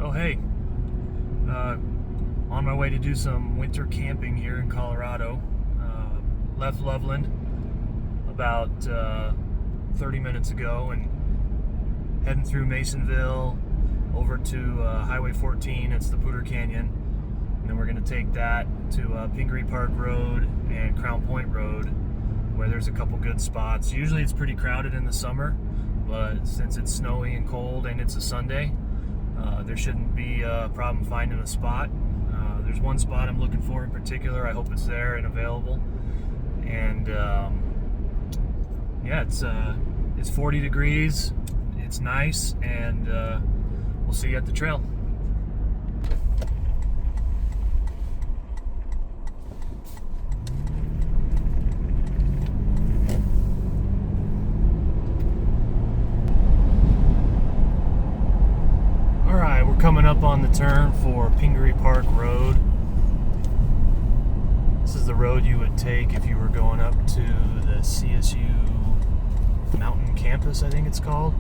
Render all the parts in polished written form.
Oh hey, on my way to do some winter camping here in Colorado. Left Loveland about 30 minutes ago and heading through Masonville over to Highway 14. It's the Poudre Canyon, and then we're going to take that to Pingree Park Road and Crown Point Road, where there's a couple good spots. Usually it's pretty crowded in the summer, but since it's snowy and cold and it's a Sunday, there shouldn't be a problem finding a spot. There's one spot I'm looking for in particular. I hope it's there and available. And yeah, it's 40 degrees. It's nice, and we'll see you at the trail. Alright, we're coming up on the turn for Pingree Park Road. This is the road you would take if you were going up to the CSU Mountain Campus, I think it's called.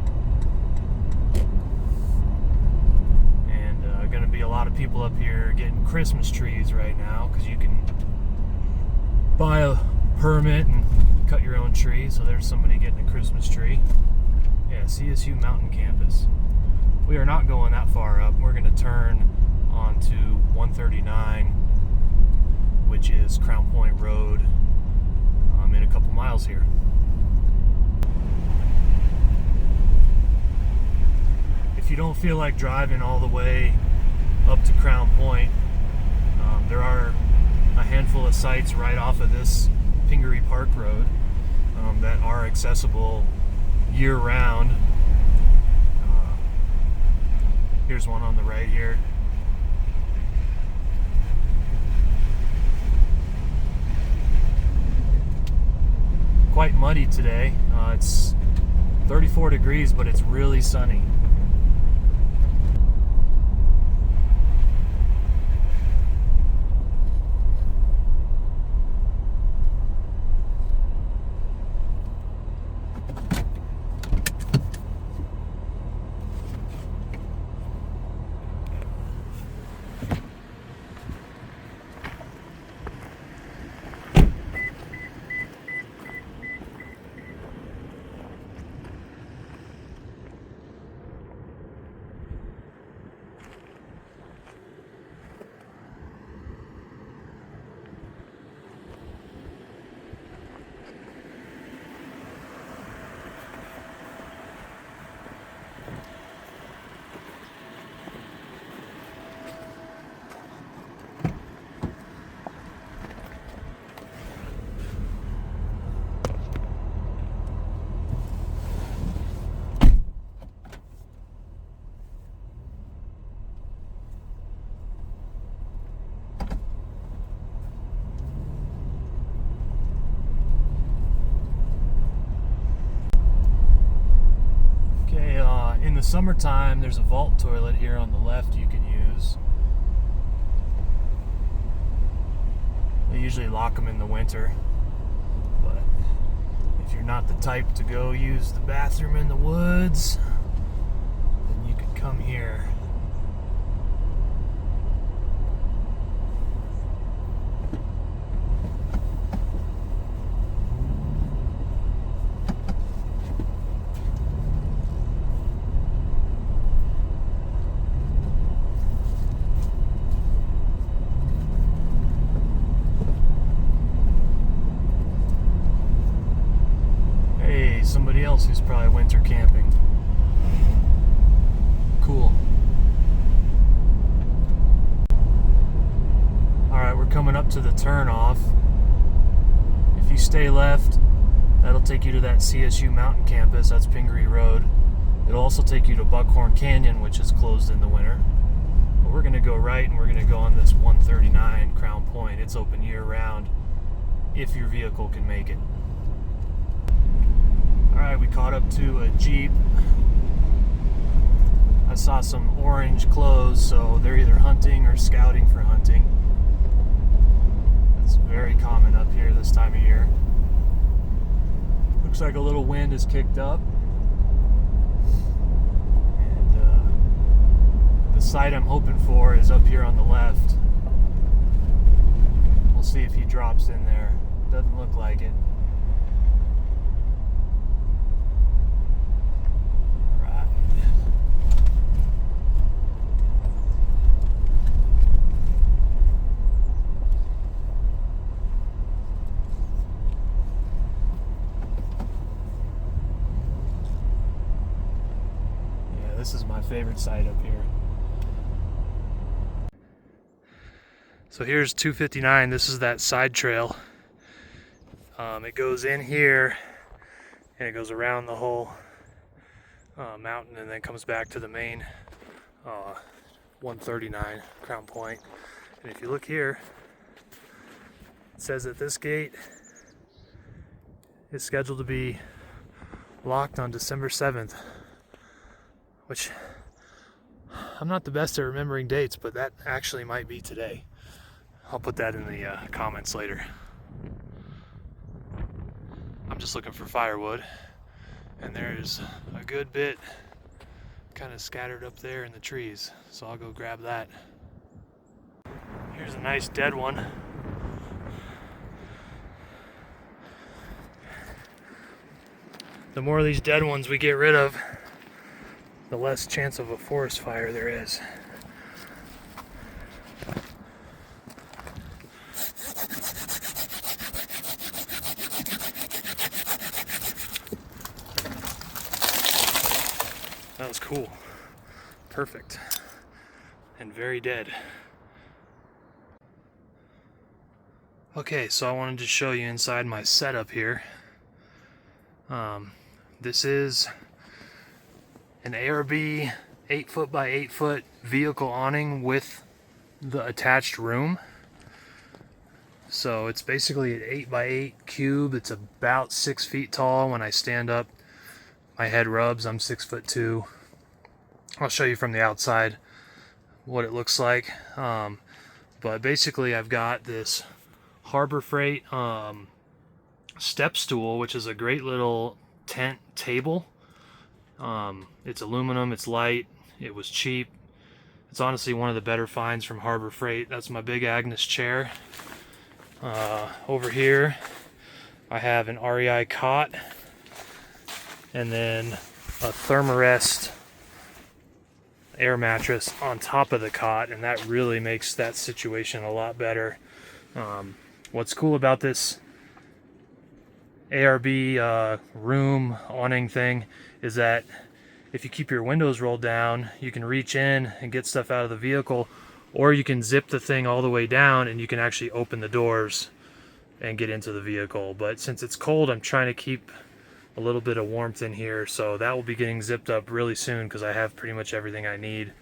And going to be a lot of people up here getting Christmas trees right now, because you can buy a permit and cut your own tree. So there's somebody getting a Christmas tree. Yeah, CSU Mountain Campus. We are not going that far up. We're going to turn onto 139, which is Crown Point Road, in a couple miles here. If you don't feel like driving all the way up to Crown Point, there are a handful of sites right off of this Pingree Park Road that are accessible year-round. Here's one on the right here. Quite muddy today. It's 34 degrees, but it's really sunny. In the summertime, there's a vault toilet here on the left you can use. They usually lock them in the winter, but if you're not the type to go use the bathroom in the woods, then you can come here. Somebody else who's probably winter camping. Cool. Alright, we're coming up to the turnoff. If you stay left, that'll take you to that CSU Mountain Campus. That's Pingree Road. It'll also take you to Buckhorn Canyon, which is closed in the winter. But we're going to go right, and we're going to go on this 139 Crown Point. It's open year-round if your vehicle can make it. Alright, we caught up to a Jeep. I saw some orange clothes, so they're either hunting or scouting for hunting. That's very common up here this time of year. Looks like a little wind has kicked up. And the site I'm hoping for is up here on the left. We'll see if he drops in there. Doesn't look like it. Right. Yeah, this is my favorite site up here. So here's 259. This is that side trail. It goes in here and it goes around the whole mountain and then comes back to the main 139 Crown Point. And if you look here, it says that this gate is scheduled to be locked on December 7th, which I'm not the best at remembering dates, but that actually might be today. I'll put that in the comments later. I'm just looking for firewood, and there's a good bit kind of scattered up there in the trees, so I'll go grab that. Here's a nice dead one. The more of these dead ones we get rid of, the less chance of a forest fire there is. That was cool. Perfect. And very dead. Okay, so I wanted to show you inside my setup here. This is an ARB 8-foot by 8-foot vehicle awning with the attached room. So it's basically an 8 by 8 cube. It's about 6 feet tall. When I stand up, my head rubs. I'm 6'2". I'll show you from the outside what it looks like. But basically I've got this Harbor Freight step stool, which is a great little tent table. It's aluminum, it's light, it was cheap. It's honestly one of the better finds from Harbor Freight. That's my big Agnes chair. Over here I have an REI cot, and then a Thermarest air mattress on top of the cot, and that really makes that situation a lot better. What's cool about this ARB room awning thing is that if you keep your windows rolled down, you can reach in and get stuff out of the vehicle, or you can zip the thing all the way down and you can actually open the doors and get into the vehicle. But since it's cold, I'm trying to keep a little bit of warmth in here, so that will be getting zipped up really soon because I have pretty much everything I need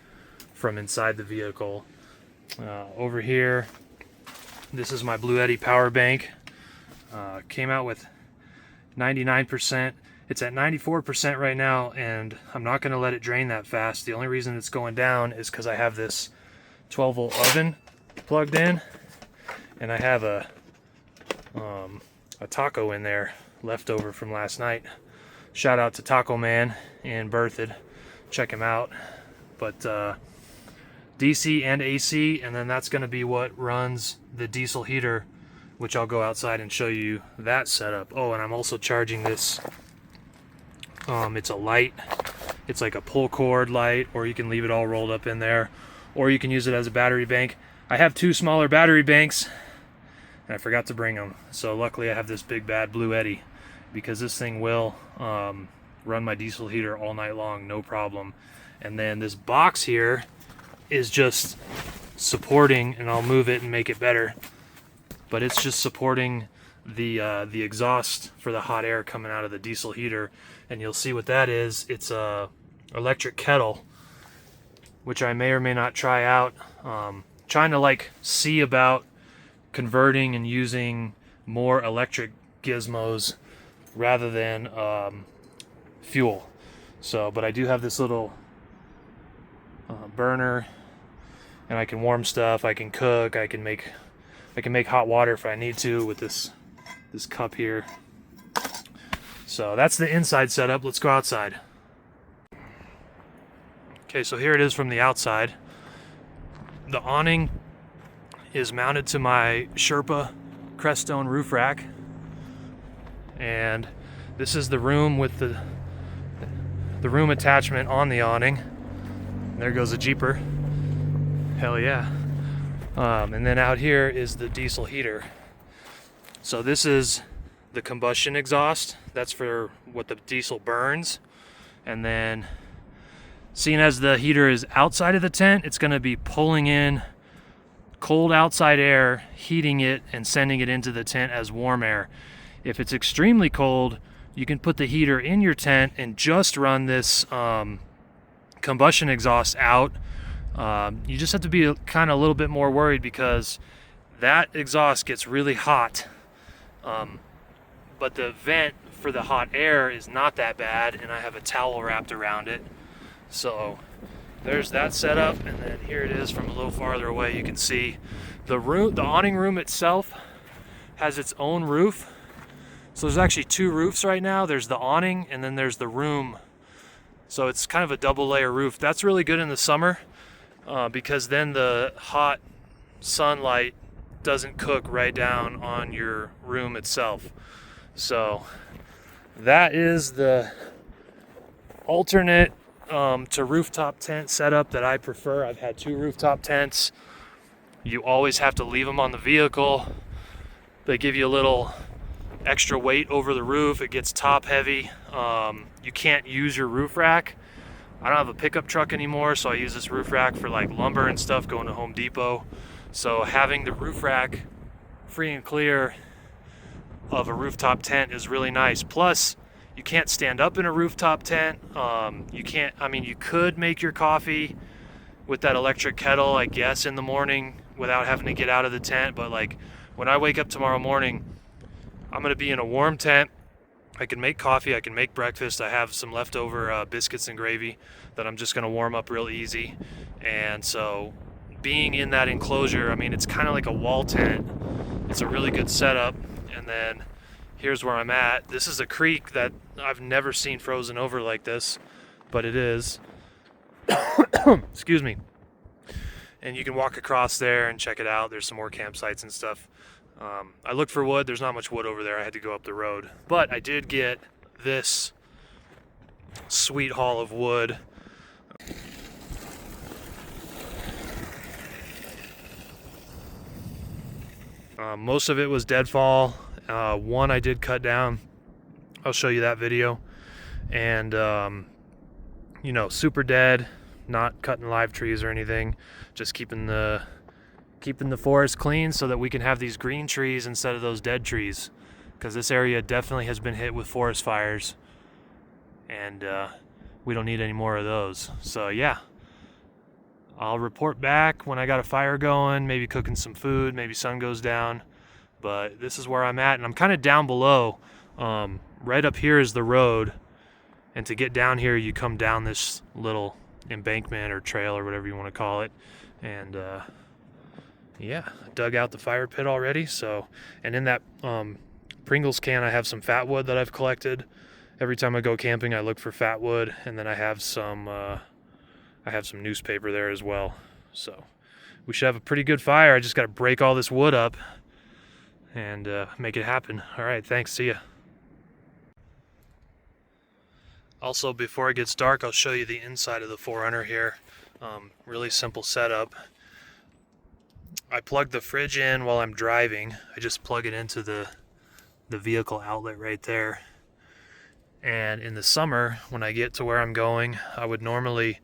from inside the vehicle. Over here, this is my Bluetti power bank. Came out with 99%. It's at 94% right now, and I'm not going to let it drain that fast. The only reason it's going down is because I have this 12-volt oven plugged in, and I have a taco in there left over from last night. Shout out to Taco Man in Berthoud. Check him out. But DC and AC, and then that's going to be what runs the diesel heater, which I'll go outside and show you that setup. Oh, and I'm also charging this. It's a light. It's like a pull cord light, or you can leave it all rolled up in there, or you can use it as a battery bank. I have two smaller battery banks, and I forgot to bring them. So luckily I have this big bad Bluetti, because this thing will run my diesel heater all night long, no problem. And then this box here is just supporting, and I'll move it and make it better, but it's just supporting the exhaust for the hot air coming out of the diesel heater. And you'll see what that is. It's a electric kettle, which I may or may not try out. Trying to like see about converting and using more electric gizmos rather than fuel. So, but I do have this little burner, and I can warm stuff, I can cook, I can make hot water if I need to with this cup here. So that's the inside setup. Let's go outside. Okay, so here it is from the outside. the awning is mounted to my Sherpa Crestone roof rack, and this is the room with the room attachment on the awning. There goes a Jeeper. Hell yeah. And then out here is the diesel heater. So this is the combustion exhaust. That's for what the diesel burns. And then, seeing as the heater is outside of the tent, it's going to be pulling in cold outside air, heating it, and sending it into the tent as warm air. If it's extremely cold, you can put the heater in your tent and just run this combustion exhaust out. You just have to be kind of a little bit more worried because that exhaust gets really hot. But the vent for the hot air is not that bad, and I have a towel wrapped around it. So there's that setup, and then here it is from a little farther away. You can see the room, the awning room itself has its own roof. So there's actually two roofs right now. There's the awning, and then there's the room. So it's kind of a double layer roof. That's really good in the summer because then the hot sunlight doesn't cook right down on your room itself. So that is the alternate to rooftop tent setup that I prefer. I've had two rooftop tents. You always have to leave them on the vehicle. They give you a little extra weight over the roof. It gets top heavy. You can't use your roof rack. I don't have a pickup truck anymore, so I use this roof rack for like lumber and stuff going to Home Depot. So having the roof rack free and clear of a rooftop tent is really nice. Plus, you can't stand up in a rooftop tent. You could make your coffee with that electric kettle, I guess, in the morning without having to get out of the tent. But like when I wake up tomorrow morning, I'm gonna be in a warm tent. I can make coffee, I can make breakfast. I have some leftover biscuits and gravy that I'm just gonna warm up real easy. And so being in that enclosure, I mean, it's kind of like a wall tent. It's a really good setup. And then here's where I'm at. This is a creek that I've never seen frozen over like this, but it is. Excuse me. And you can walk across there and check it out. There's some more campsites and stuff. I looked for wood. There's not much wood over there. I had to go up the road. But I did get this sweet haul of wood. Most of it was deadfall. One I did cut down. I'll show you that video. And, super dead. Not cutting live trees or anything. Just keeping the forest clean so that we can have these green trees instead of those dead trees, because this area definitely has been hit with forest fires, and we don't need any more of those. So yeah, I'll report back when I got a fire going, maybe cooking some food, maybe sun goes down. But this is where I'm at, and I'm kind of down below. Right up here is the road, and to get down here you come down this little embankment or trail or whatever you want to call it. And yeah, dug out the fire pit already. So, and in that Pringles can I have some fat wood that I've collected. Every time I go camping I look for fat wood, and then I have some newspaper there as well. So we should have a pretty good fire. I just got to break all this wood up and make it happen. All right, thanks, see ya. Also, before it gets dark, I'll show you the inside of the 4Runner here. Really simple setup. I plug the fridge in while I'm driving. I just plug it into the vehicle outlet right there. And in the summer, when I get to where I'm going, I would normally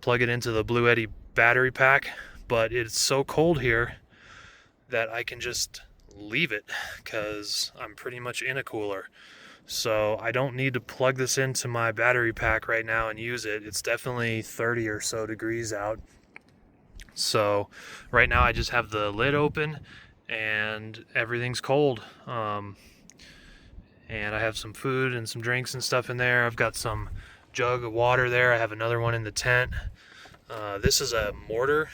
plug it into the Bluetti battery pack, but it's so cold here that I can just leave it because I'm pretty much in a cooler. So I don't need to plug this into my battery pack right now and use it. It's definitely 30 or so degrees out. So right now I just have the lid open and everything's cold. And I have some food and some drinks and stuff in there. I've got some jug of water there. I have another one in the tent. This is a mortar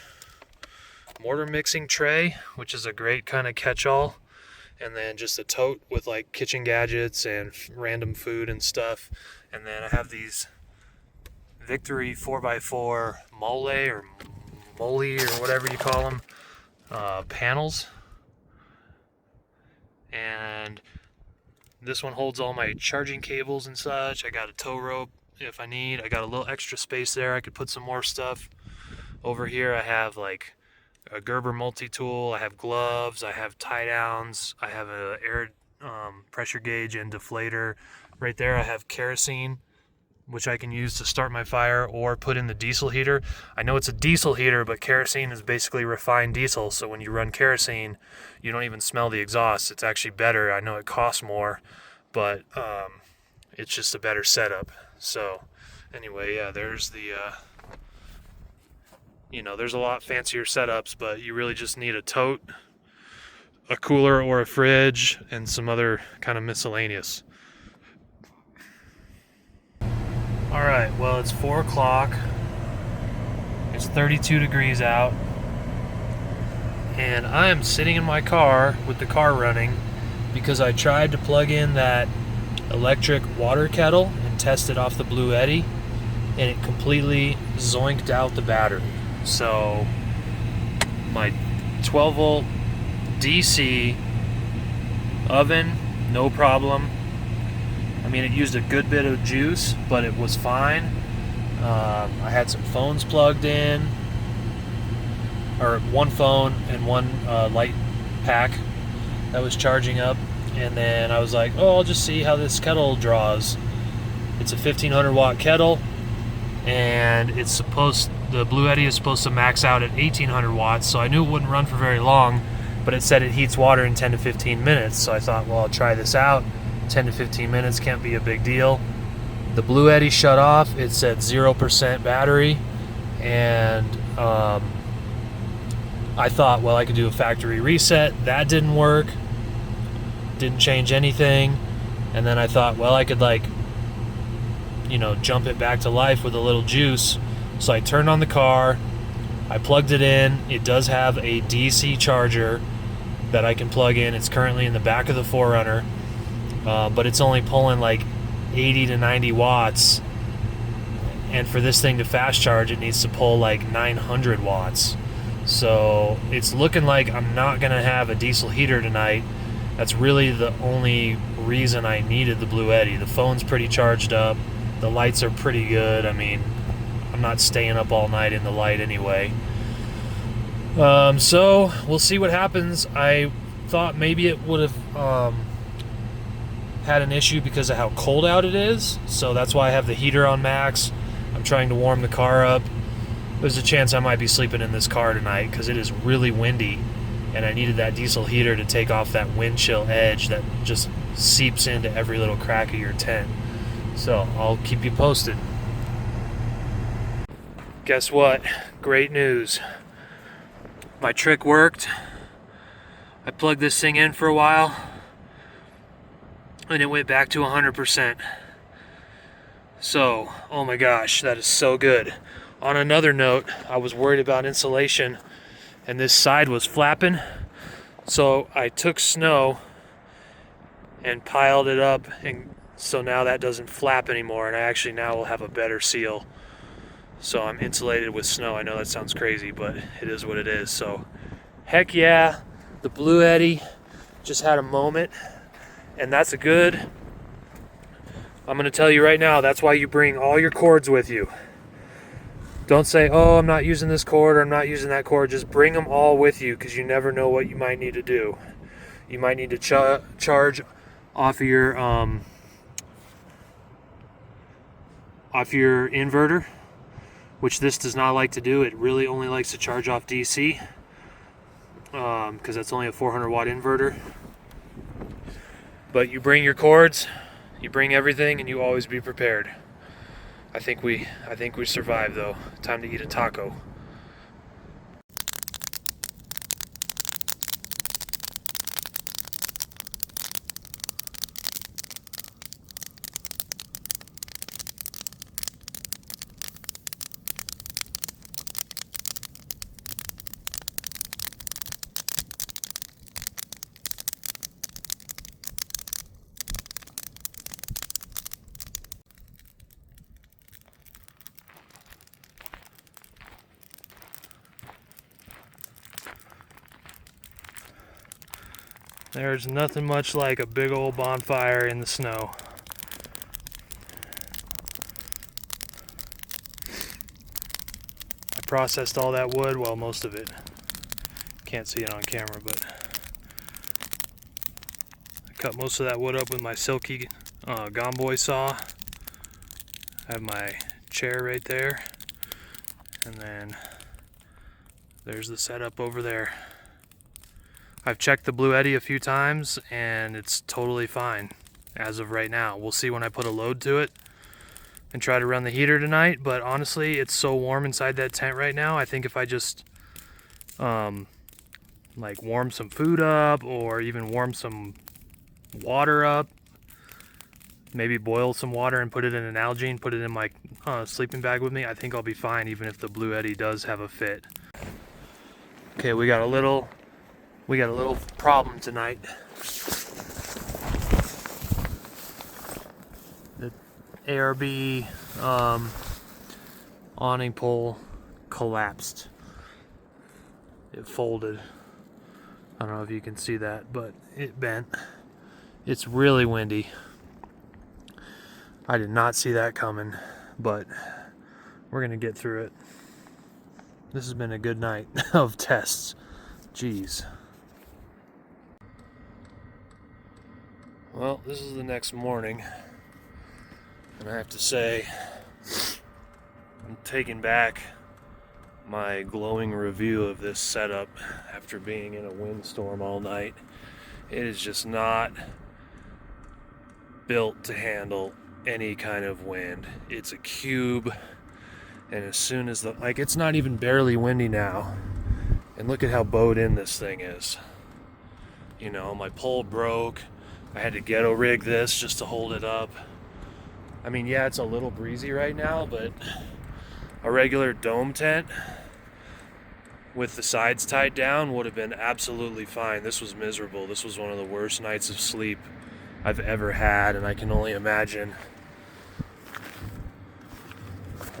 mixing tray, which is a great kind of catch-all. And then just a tote with like kitchen gadgets and random food and stuff. And then I have these Victory 4x4 mole or moly or whatever you call them, panels. And this one holds all my charging cables and such. I got a tow rope if I need. I got a little extra space there. I could put some more stuff. Over here I have like a Gerber multi-tool. I have gloves. I have tie downs. I have a air pressure gauge and deflator. Right there I have kerosene, which I can use to start my fire or put in the diesel heater. I know it's a diesel heater, but kerosene is basically refined diesel, so when you run kerosene, you don't even smell the exhaust. It's actually better. I know it costs more, but it's just a better setup. So anyway, yeah, there's the, there's a lot fancier setups, but you really just need a tote, a cooler or a fridge, and some other kind of miscellaneous. Alright, well, it's 4 o'clock. It's 32 degrees out. And I am sitting in my car with the car running because I tried to plug in that electric water kettle and test it off the Bluetti, and it completely zoinked out the battery. So my 12 volt DC oven, no problem. I mean, it used a good bit of juice, but it was fine. I had some phones plugged in, or one phone and one light pack that was charging up. And then I was like, oh, I'll just see how this kettle draws. It's a 1500 watt kettle, and the Bluetti is supposed to max out at 1800 watts, so I knew it wouldn't run for very long, but it said it heats water in 10 to 15 minutes. So I thought, well, I'll try this out. 10 to 15 minutes can't be a big deal. The Bluetti shut off. It said 0% battery, and I thought, well, I could do a factory reset. That didn't work. Didn't change anything. And then I thought, well, I could jump it back to life with a little juice. So I turned on the car. I plugged it in. It does have a DC charger that I can plug in. It's currently in the back of the 4Runner. But it's only pulling like 80 to 90 watts, and for this thing to fast charge, it needs to pull like 900 watts. So it's looking like I'm not gonna have a diesel heater tonight. That's really the only reason I needed the Bluetti. The phone's pretty charged up, the lights are pretty good. I mean, I'm not staying up all night in the light anyway. So we'll see what happens. I thought maybe it would have had an issue because of how cold out it is, so that's why I have the heater on max. I'm trying to warm the car up. There's a chance I might be sleeping in this car tonight because it is really windy, and I needed that diesel heater to take off that wind chill edge that just seeps into every little crack of your tent. So I'll keep you posted. Guess what? Great news. My trick worked. I plugged this thing in for a while, and it went back to 100%. So, oh my gosh, that is so good. On another note, I was worried about insulation, and this side was flapping. So I took snow and piled it up, and so now that doesn't flap anymore, and I actually now will have a better seal. So I'm insulated with snow. I know that sounds crazy, but it is what it is. So heck yeah, the Bluetti just had a moment. And that's a good, I'm going to tell you right now, that's why you bring all your cords with you. Don't say, oh, I'm not using this cord or I'm not using that cord. Just bring them all with you, because you never know what you might need to do. You might need to charge off your inverter, which this does not like to do. It really only likes to charge off DC, because that's only a 400 watt inverter. But you bring your cords, you bring everything, and you always be prepared. I think we survived though. Time to eat a taco. There's nothing much like a big old bonfire in the snow. I processed all that wood, well, most of it. Can't see it on camera, but I cut most of that wood up with my silky gomboy saw. I have my chair right there, and then there's the setup over there. I've checked the Bluetti a few times and it's totally fine as of right now. We'll see when I put a load to it and try to run the heater tonight, but honestly it's so warm inside that tent right now. I think if I just like warm some food up, or even warm some water up, maybe boil some water and put it in an Algene, put it in my sleeping bag with me, I think I'll be fine even if the Bluetti does have a fit. Okay, we got a little problem tonight. The ARB awning pole collapsed. It folded. I don't know if you can see that, but it bent. It's really windy. I did not see that coming, but we're gonna get through it. This has been a good night of tests. Jeez. Well, this is the next morning, and I have to say, I'm taking back my glowing review of this setup after being in a windstorm all night. It is just not built to handle any kind of wind. It's a cube, and as soon as it's not even barely windy now, and look at how bowed in this thing is. You know, my pole broke. I had to ghetto rig this just to hold it up. I mean, yeah, it's a little breezy right now, but a regular dome tent with the sides tied down would have been absolutely fine. This was miserable. This was one of the worst nights of sleep I've ever had, and I can only imagine.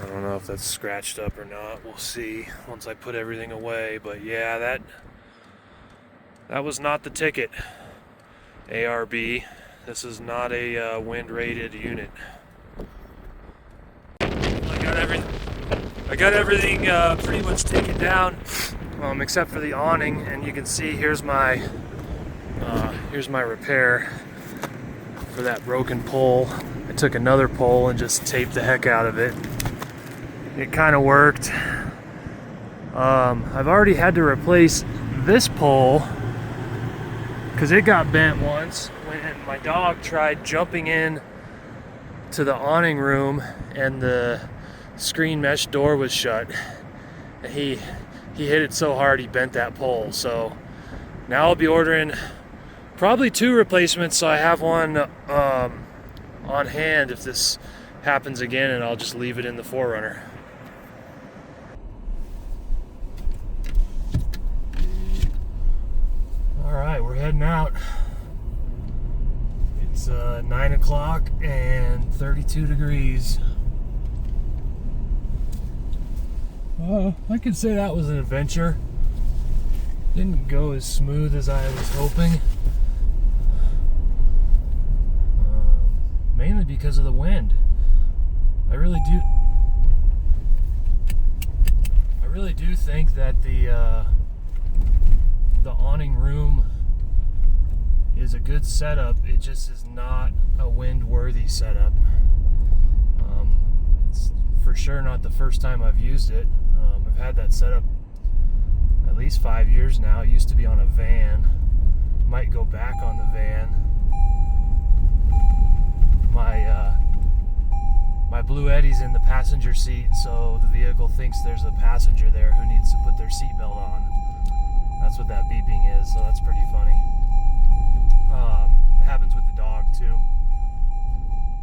I don't know if that's scratched up or not. We'll see once I put everything away, but yeah, that was not the ticket. ARB, this is not a wind rated unit. I got everything pretty much taken down, except for the awning, and you can see here's my repair for that broken pole. I took another pole and just taped the heck out of it. It kind of worked. I've already had to replace this pole because it got bent once when my dog tried jumping in to the awning room and the screen mesh door was shut. And he hit it so hard he bent that pole. So now I'll be ordering probably 2 replacements, so I have one on hand if this happens again, and I'll just leave it in the 4Runner. Alright, we're heading out. It's 9 o'clock and 32 degrees. I could say that was an adventure. Didn't go as smooth as I was hoping. Mainly because of the wind. I really do think that the awning room is a good setup. It just is not a wind-worthy setup. It's for sure not the first time I've used it. I've had that setup at least 5 years now. It used to be on a van. Might go back on the van. My Bluetti's in the passenger seat, so the vehicle thinks there's a passenger there who needs to put their seatbelt on. That's what that beeping is, so that's pretty funny. It happens with the dog too.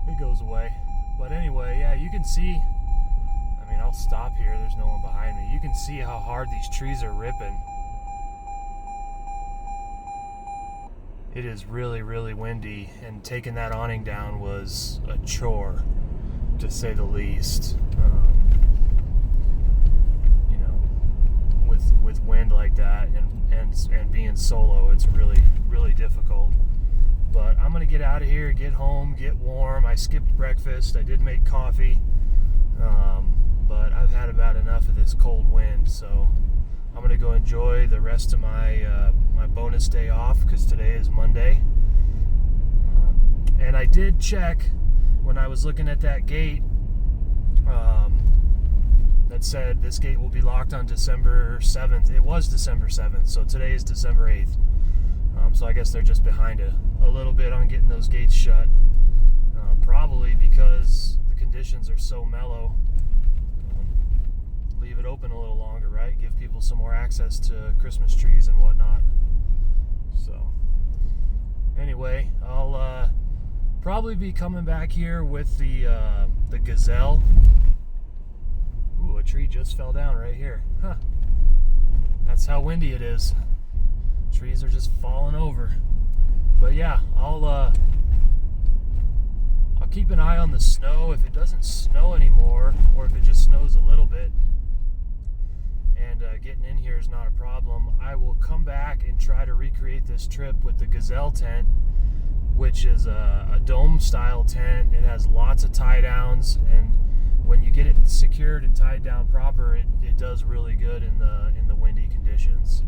It goes away. But anyway, yeah, you can see, I mean, I'll stop here, there's no one behind me. You can see how hard these trees are ripping. It is really, really windy, and taking that awning down was a chore, to say the least. You know, with wind like that, and being solo, it's really difficult. But I'm gonna get out of here, get home, get warm. I skipped breakfast. I did make coffee, but I've had about enough of this cold wind, so I'm gonna go enjoy the rest of my my bonus day off, because today is Monday. And I did check when I was looking at that gate that said this gate will be locked on December 7th. It was December 7th, so today is December 8th. So I guess they're just behind a little bit on getting those gates shut. Probably because the conditions are so mellow. Leave it open a little longer, right? Give people some more access to Christmas trees and whatnot. So anyway, I'll probably be coming back here with the Gazelle. Ooh, a tree just fell down right here. Huh. That's how windy it is. Trees are just falling over. But yeah, I'll keep an eye on the snow. If it doesn't snow anymore, or if it just snows a little bit, and getting in here is not a problem, I will come back and try to recreate this trip with the Gazelle tent, which is a dome style tent. It has lots of tie downs, and when you get it secured and tied down proper, it does really good in the windy conditions.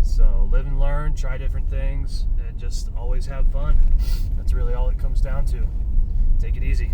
So live and learn, try different things, and just always have fun. That's really all it comes down to. Take it easy.